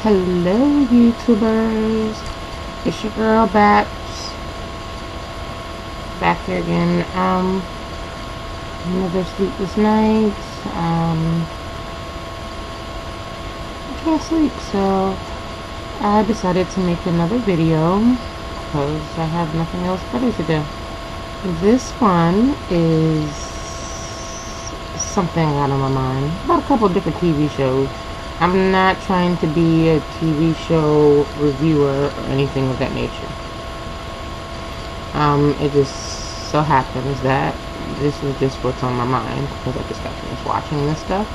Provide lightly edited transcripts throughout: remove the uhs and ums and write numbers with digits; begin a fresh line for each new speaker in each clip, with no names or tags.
Hello YouTubers, it's your girl back here again. Another sleepless night. I can't sleep, so I decided to make another video because I have nothing else better to do. This one is something out of my mind about a couple of different TV shows. I'm not trying to be a TV show reviewer or anything of that nature. It just so happens that this was just what's on my mind because I just got finished watching this stuff.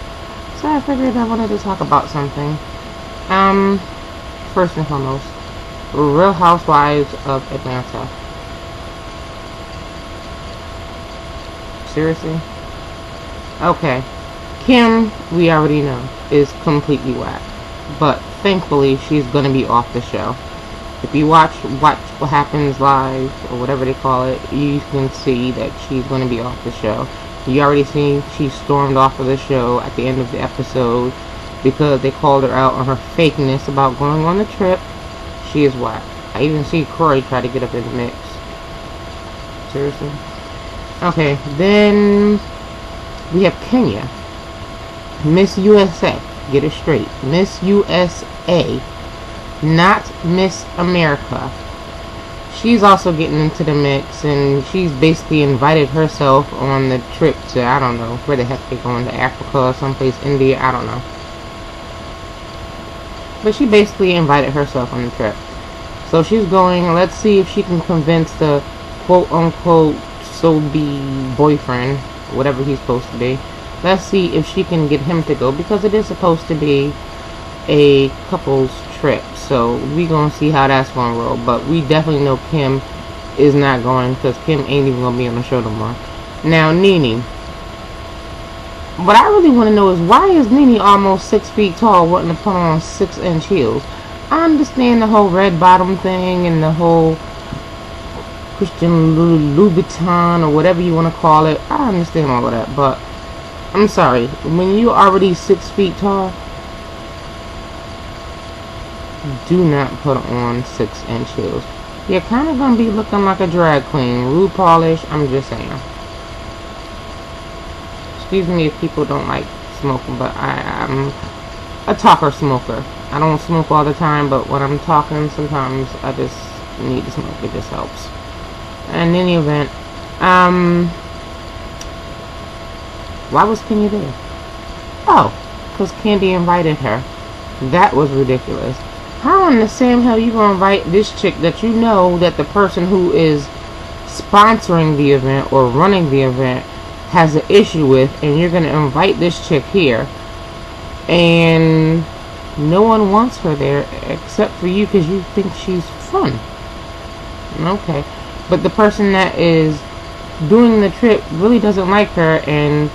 So I figured I wanted to talk about something. First and foremost, Real Housewives of Atlanta. Seriously? Okay. Kim, we already know, is completely whack. But thankfully, she's going to be off the show. If you watch What Happens Live, or whatever they call it, you can see that she's going to be off the show. You already seen she stormed off of the show at the end of the episode because they called her out on her fakeness about going on the trip. She is whack. I even see Corey try to get up in the mix. Seriously? Okay, then we have Kenya. Miss USA. Get it straight. Miss USA. Not Miss America. She's also getting into the mix, and she's basically invited herself on the trip to, I don't know, where the heck they're going, to Africa or someplace, India, I don't know. But she basically invited herself on the trip. So she's going, let's see if she can convince the quote-unquote so-be boyfriend, whatever he's supposed to be. Let's see if she can get him to go, because it is supposed to be a couple's trip. So we gonna see how that's gonna roll. But we definitely know Kim is not going, because Kim ain't even gonna be on the show no more. Now Nene, what I really want to know is, why is Nene almost 6 feet tall wanting to put on 6-inch heels? I understand the whole red bottom thing and the whole Christian Louboutin or whatever you want to call it. I understand all of that, but I'm sorry, when you already 6 feet tall, do not put on 6-inch heels. You're kind of gonna be looking like a drag queen, RuPaulish. I'm just saying. Excuse me if people don't like smoking, but I'm a talker smoker. I don't smoke all the time, but when I'm talking, sometimes I just need to smoke. It just helps. And in any event, why was Kenya there? Oh, because Candy invited her. That was ridiculous. How in the same hell you gonna invite this chick that you know that the person who is sponsoring the event or running the event has an issue with, and you're gonna invite this chick here, and no one wants her there except for you because you think she's fun? Okay, but the person that is doing the trip really doesn't like her, and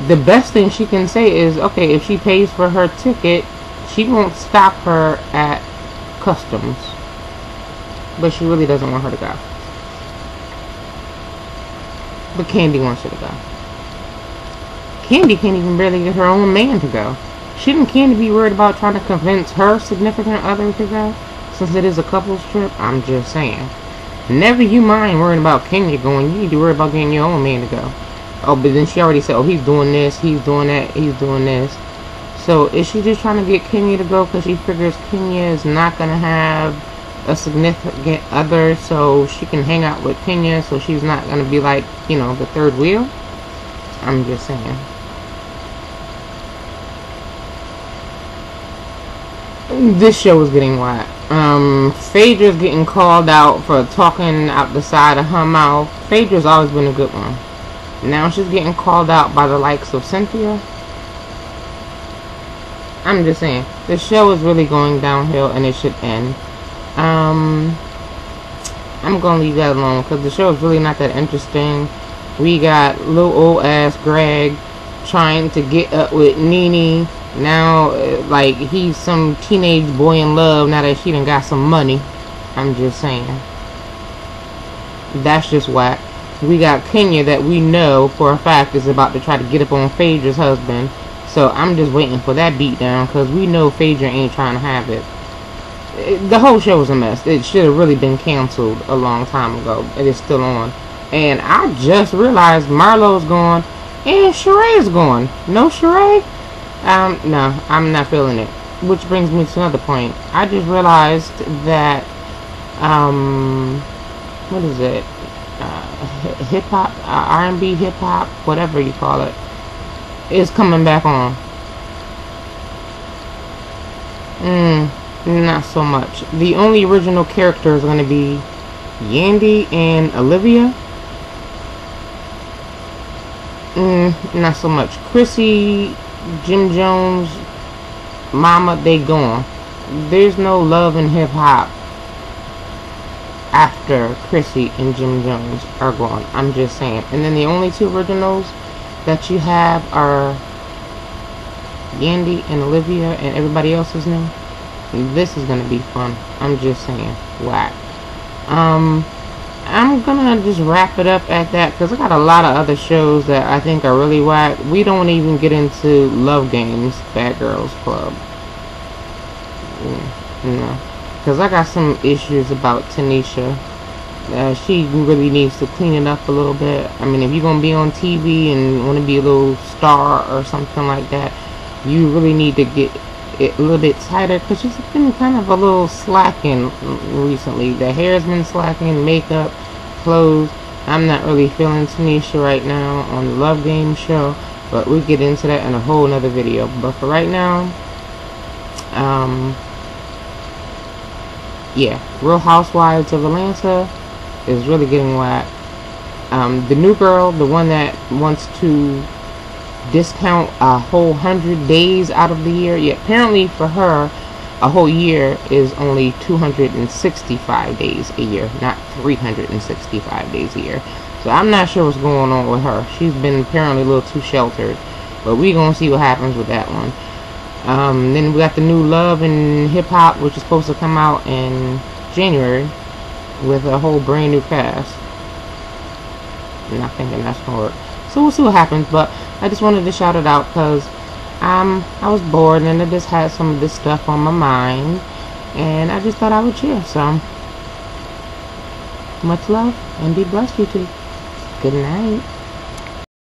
the best thing she can say is, okay, if she pays for her ticket, she won't stop her at customs. But she really doesn't want her to go. But Candy wants her to go. Candy can't even barely get her own man to go. Shouldn't Candy be worried about trying to convince her significant other to go, since it is a couple's trip? I'm just saying. Never you mind worrying about Kenya going. You need to worry about getting your own man to go. Oh, but then she already said, oh, he's doing this, he's doing that, he's doing this. So is she just trying to get Kenya to go because she figures Kenya is not going to have a significant other, so she can hang out with Kenya, so she's not going to be like, you know, the third wheel? I'm just saying. This show is getting whack. Phaedra's getting called out for talking out the side of her mouth. Phaedra's always been a good one. Now she's getting called out by the likes of Cynthia. I'm just saying, the show is really going downhill, and it should end. I'm gonna leave that alone because the show is really not that interesting. We got little old ass Greg trying to get up with Nene. Now, like, he's some teenage boy in love now that she done got some money. I'm just saying. That's just whack. We got Kenya that we know for a fact is about to try to get up on Phaedra's husband. So I'm just waiting for that beat down, because we know Phaedra ain't trying to have it. The whole show is a mess. It should have really been canceled a long time ago. It is still on. And I just realized Marlo's gone and Sheree's gone. No Sheree? No, I'm not feeling it. Which brings me to another point. I just realized that, what is it? Hip-hop, R&B hip-hop, whatever you call it, is coming back on. Not so much. The only original character is going to be Yandy and Olivia. Not so much. Chrissy, Jim Jones, Mama, they gone. There's no love in hip-hop after Chrissy and Jim Jones are gone. I'm just saying. And then the only two originals that you have are Yandy and Olivia, and everybody else is new. This is gonna be fun. I'm just saying. Whack. I'm gonna just wrap it up at that, because I got a lot of other shows that I think are really whack. We don't even get into Love Games, Bad Girls Club. No. Because I got some issues about Tanisha. She really needs to clean it up a little bit. I mean, if you're going to be on TV and want to be a little star or something like that, you really need to get it a little bit tighter, because she's been kind of a little slacking recently. The hair's been slacking, makeup, clothes. I'm not really feeling Tanisha right now on the Love Game show, but we'll get into that in a whole nother video. But for right now, yeah, Real Housewives of Atlanta is really getting whack. The new girl, the one that wants to discount a whole 100 days out of the year, yeah, apparently for her a whole year is only 265 days a year, not 365 days a year. So I'm not sure what's going on with her. She's been apparently a little too sheltered, but we're gonna see what happens with that one. Then we got the new Love and Hip Hop, which is supposed to come out in January with a whole brand new cast. I'm not thinking that's gonna work. So we'll see what happens, but I just wanted to shout it out because I was bored and I just had some of this stuff on my mind, and I just thought I would share. So much love and be blessed, you two. Good night.